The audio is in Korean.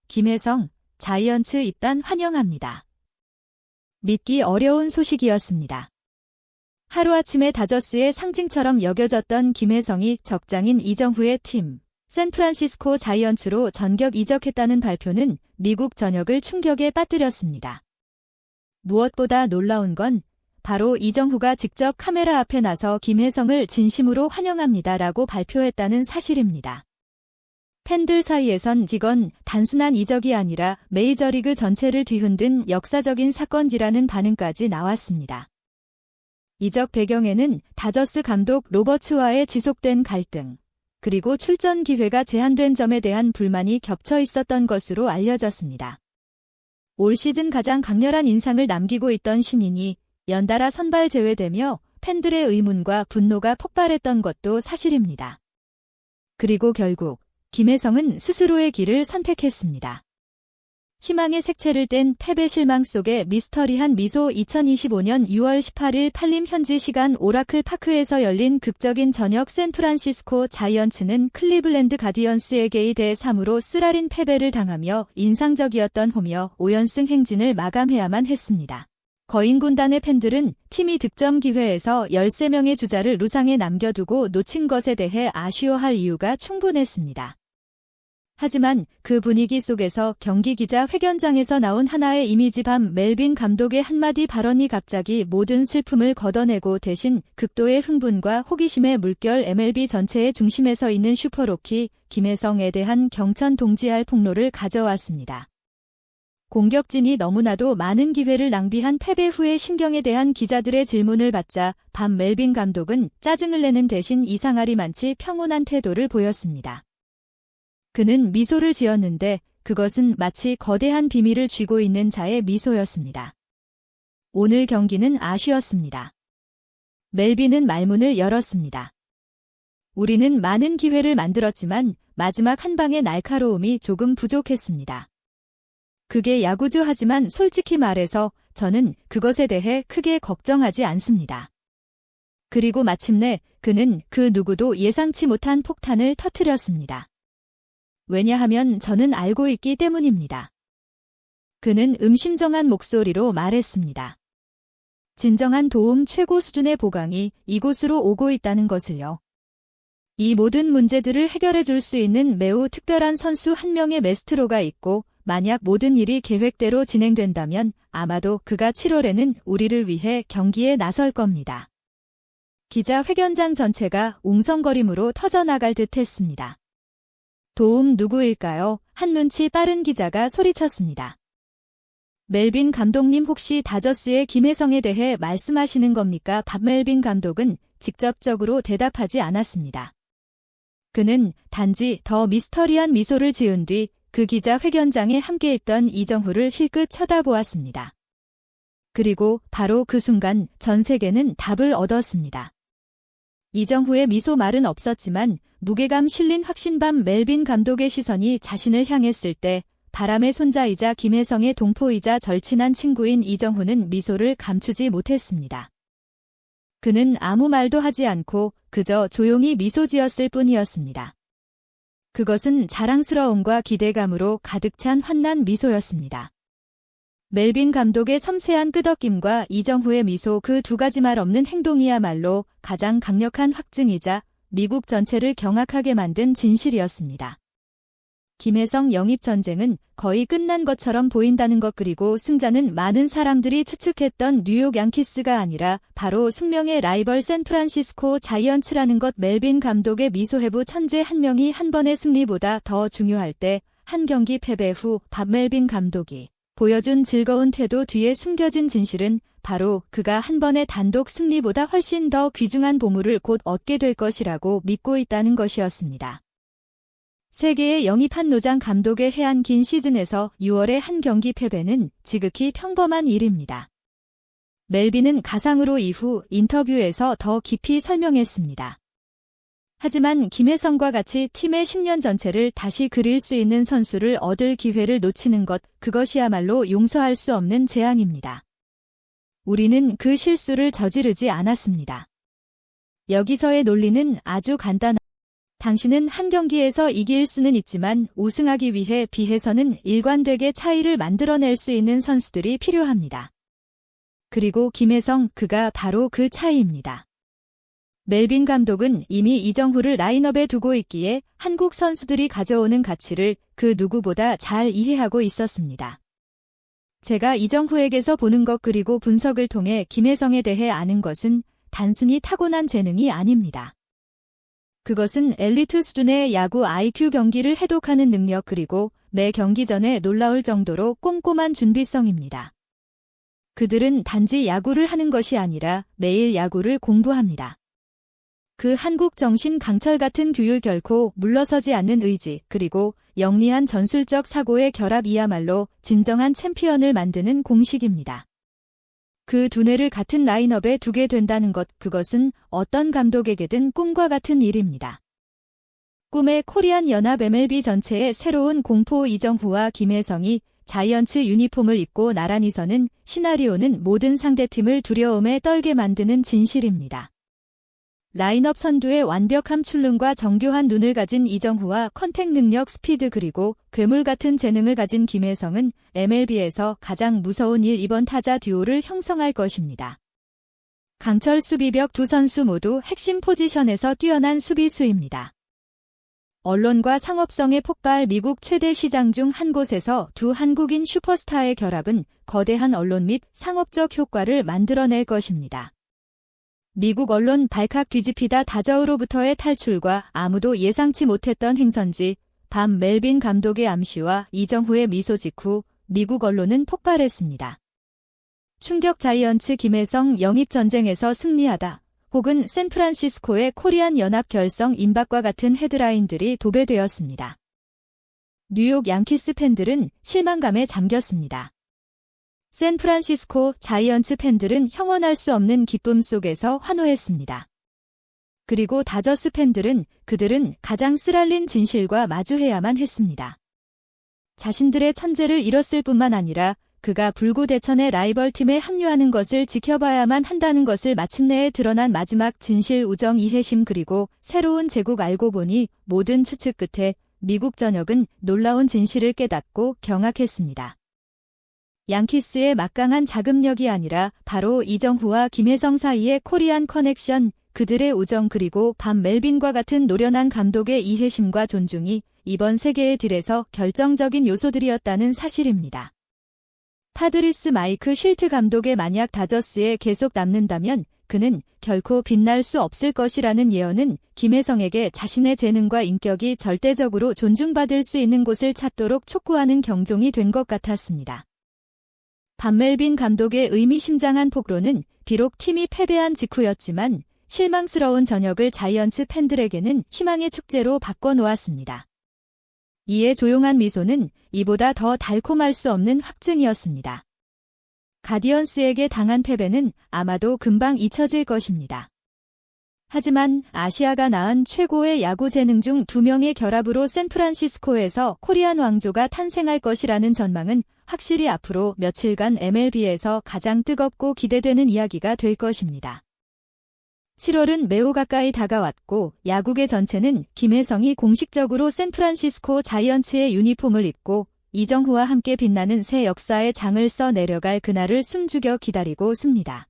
김혜성, 자이언츠 입단 환영합니다. 믿기 어려운 소식이었습니다. 하루아침에 다저스의 상징처럼 여겨졌던 김혜성이 적장인 이정후의 팀, 샌프란시스코 자이언츠로 전격 이적했다는 발표는 미국 전역을 충격에 빠뜨렸습니다. 무엇보다 놀라운 건 바로 이정후가 직접 카메라 앞에 나서 김혜성을 진심으로 환영합니다라고 발표했다는 사실입니다. 팬들 사이에선 이건 단순한 이적이 아니라 메이저리그 전체를 뒤흔든 역사적인 사건이라는 반응까지 나왔습니다. 이적 배경에는 다저스 감독 로버츠와의 지속된 갈등, 그리고 출전 기회가 제한된 점에 대한 불만이 겹쳐 있었던 것으로 알려졌습니다. 올 시즌 가장 강렬한 인상을 남기고 있던 신인이 연달아 선발 제외되며 팬들의 의문과 분노가 폭발했던 것도 사실입니다. 그리고 결국 김혜성은 스스로의 길을 선택했습니다. 희망의 색채를 뗀 패배 실망 속에 미스터리한 미소. 2025년 6월 18일 팔림 현지 시간 오라클 파크에서 열린 극적인 저녁, 샌프란시스코 자이언츠는 클리블랜드 가디언스에게 2대3으로 쓰라린 패배를 당하며 인상적이었던 홈이어 5연승 행진을 마감해야만 했습니다. 거인 군단의 팬들은 팀이 득점 기회에서 13명의 주자를 루상에 남겨두고 놓친 것에 대해 아쉬워할 이유가 충분했습니다. 하지만 그 분위기 속에서 경기 기자 회견장에서 나온 하나의 이미지, 밤 멜빈 감독의 한마디 발언이 갑자기 모든 슬픔을 걷어내고 대신 극도의 흥분과 호기심의 물결, MLB 전체의 중심에 서 있는 슈퍼루키 김혜성에 대한 경천 동지할 폭로를 가져왔습니다. 공격진이 너무나도 많은 기회를 낭비한 패배 후의 심경에 대한 기자들의 질문을 받자 밤 멜빈 감독은 짜증을 내는 대신 이상하리 많지 평온한 태도를 보였습니다. 그는 미소를 지었는데 그것은 마치 거대한 비밀을 쥐고 있는 자의 미소였습니다. 오늘 경기는 아쉬웠습니다. 멜빈은 말문을 열었습니다. 우리는 많은 기회를 만들었지만 마지막 한 방의 날카로움이 조금 부족했습니다. 그게 야구죠. 하지만 솔직히 말해서 저는 그것에 대해 크게 걱정하지 않습니다. 그리고 마침내 그는 그 누구도 예상치 못한 폭탄을 터뜨렸습니다. 왜냐하면 저는 알고 있기 때문입니다. 그는 음심정한 목소리로 말했습니다. 진정한 도움, 최고 수준의 보강이 이곳으로 오고 있다는 것을요. 이 모든 문제들을 해결해 줄 수 있는 매우 특별한 선수 한 명의 메스트로가 있고, 만약 모든 일이 계획대로 진행된다면 아마도 그가 7월에는 우리를 위해 경기에 나설 겁니다. 기자 회견장 전체가 웅성거림으로 터져나갈 듯 했습니다. 도움 누구일까요? 한 눈치 빠른 기자가 소리쳤습니다. 멜빈 감독님, 혹시 다저스의 김혜성에 대해 말씀하시는 겁니까? 밥 멜빈 감독은 직접적으로 대답하지 않았습니다. 그는 단지 더 미스터리한 미소를 지은 뒤 그 기자 회견장에 함께했던 이정후를 힐끗 쳐다보았습니다. 그리고 바로 그 순간 전 세계는 답을 얻었습니다. 이정후의 미소 말은 없었지만 무게감 실린 확신, 밤 멜빈 감독의 시선이 자신을 향했을 때 바람의 손자이자 김혜성의 동포이자 절친한 친구인 이정후는 미소를 감추지 못했습니다. 그는 아무 말도 하지 않고 그저 조용히 미소 지었을 뿐이었습니다. 그것은 자랑스러움과 기대감으로 가득 찬 환난 미소였습니다. 멜빈 감독의 섬세한 끄덕임과 이정후의 미소, 그 두 가지 말 없는 행동이야말로 가장 강력한 확증이자 미국 전체를 경악하게 만든 진실이었습니다. 김혜성 영입 전쟁은 거의 끝난 것처럼 보인다는 것, 그리고 승자는 많은 사람들이 추측했던 뉴욕 양키스가 아니라 바로 숙명의 라이벌 샌프란시스코 자이언츠라는 것. 멜빈 감독의 미소, 해부 천재 한 명이 한 번의 승리보다 더 중요할 때 한 경기 패배 후 밥 멜빈 감독이 보여준 즐거운 태도 뒤에 숨겨진 진실은 바로 그가 한 번의 단독 승리보다 훨씬 더 귀중한 보물을 곧 얻게 될 것이라고 믿고 있다는 것이었습니다. 세계에 영입한 노장 감독의 해안 긴 시즌에서 6월의 한 경기 패배는 지극히 평범한 일입니다. 멜빈은 가상으로 이후 인터뷰에서 더 깊이 설명했습니다. 하지만 김혜성과 같이 팀의 10년 전체를 다시 그릴 수 있는 선수를 얻을 기회를 놓치는 것, 그것이야말로 용서할 수 없는 재앙입니다. 우리는 그 실수를 저지르지 않았습니다. 여기서의 논리는 아주 간단합니다. 당신은 한 경기에서 이길 수는 있지만 우승하기 위해 비해서는 일관되게 차이를 만들어낼 수 있는 선수들이 필요합니다. 그리고 김혜성, 그가 바로 그 차이입니다. 멜빈 감독은 이미 이정후를 라인업에 두고 있기에 한국 선수들이 가져오는 가치를 그 누구보다 잘 이해하고 있었습니다. 제가 이정후에게서 보는 것 그리고 분석을 통해 김혜성에 대해 아는 것은 단순히 타고난 재능이 아닙니다. 그것은 엘리트 수준의 야구 IQ 경기를 해독하는 능력 그리고 매 경기 전에 놀라울 정도로 꼼꼼한 준비성입니다. 그들은 단지 야구를 하는 것이 아니라 매일 야구를 공부합니다. 그 한국 정신 강철 같은 규율 결코 물러서지 않는 의지 그리고 영리한 전술적 사고의 결합이야말로 진정한 챔피언을 만드는 공식입니다. 그 두뇌를 같은 라인업에 두게 된다는 것, 그것은 어떤 감독에게든 꿈과 같은 일입니다. 꿈의 코리안 연합 MLB 전체의 새로운 공포 이정후와 김혜성이 자이언츠 유니폼을 입고 나란히 서는 시나리오는 모든 상대팀을 두려움에 떨게 만드는 진실입니다. 라인업 선두의 완벽함 출lun과 정교한 눈을 가진 이정후와 컨택 능력 스피드 그리고 괴물 같은 재능을 가진 김혜성은 MLB에서 가장 무서운 1, 2번 타자 듀오를 형성할 것입니다. 강철 수비벽 두 선수 모두 핵심 포지션에서 뛰어난 수비수입니다. 언론과 상업성의 폭발 미국 최대 시장 중 한 곳에서 두 한국인 슈퍼스타의 결합은 거대한 언론 및 상업적 효과를 만들어낼 것입니다. 미국 언론 발칵 뒤집히다 다저우로부터의 탈출과 아무도 예상치 못했던 행선지, 밤 멜빈 감독의 암시와 이정후의 미소 직후 미국 언론은 폭발했습니다. 충격 자이언츠 김혜성 영입전쟁에서 승리하다. 혹은 샌프란시스코의 코리안 연합 결성 임박과 같은 헤드라인들이 도배되었습니다. 뉴욕 양키스 팬들은 실망감에 잠겼습니다. 샌프란시스코 자이언츠 팬들은 형언할 수 없는 기쁨 속에서 환호했습니다. 그리고 다저스 팬들은 그들은 가장 쓰랄린 진실과 마주해야만 했습니다. 자신들의 천재를 잃었을 뿐만 아니라 그가 불구대천의 라이벌 팀에 합류하는 것을 지켜봐야만 한다는 것을 마침내 드러난 마지막 진실 우정 이해심 그리고 새로운 제국 알고 보니 모든 추측 끝에 미국 전역은 놀라운 진실을 깨닫고 경악했습니다. 양키스의 막강한 자금력이 아니라 바로 이정후와 김혜성 사이의 코리안 커넥션, 그들의 우정 그리고 밤 멜빈과 같은 노련한 감독의 이해심과 존중이 이번 세계의 딜에서 결정적인 요소들이었다는 사실입니다. 파드리스 마이크 실트 감독의 만약 다저스에 계속 남는다면 그는 결코 빛날 수 없을 것이라는 예언은 김혜성에게 자신의 재능과 인격이 절대적으로 존중받을 수 있는 곳을 찾도록 촉구하는 경종이 된 것 같았습니다. 밤 멜빈 감독의 의미심장한 폭로는 비록 팀이 패배한 직후였지만 실망스러운 저녁을 자이언츠 팬들에게는 희망의 축제로 바꿔놓았습니다. 이에 조용한 미소는 이보다 더 달콤할 수 없는 확증이었습니다. 가디언스에게 당한 패배는 아마도 금방 잊혀질 것입니다. 하지만 아시아가 낳은 최고의 야구 재능 중 2명의 결합으로 샌프란시스코에서 코리안 왕조가 탄생할 것이라는 전망은 확실히 앞으로 며칠간 MLB에서 가장 뜨겁고 기대되는 이야기가 될 것입니다. 7월은 매우 가까이 다가왔고 야구계 전체는 김혜성이 공식적으로 샌프란시스코 자이언츠의 유니폼을 입고 이정후와 함께 빛나는 새 역사의 장을 써 내려갈 그날을 숨죽여 기다리고 있습니다.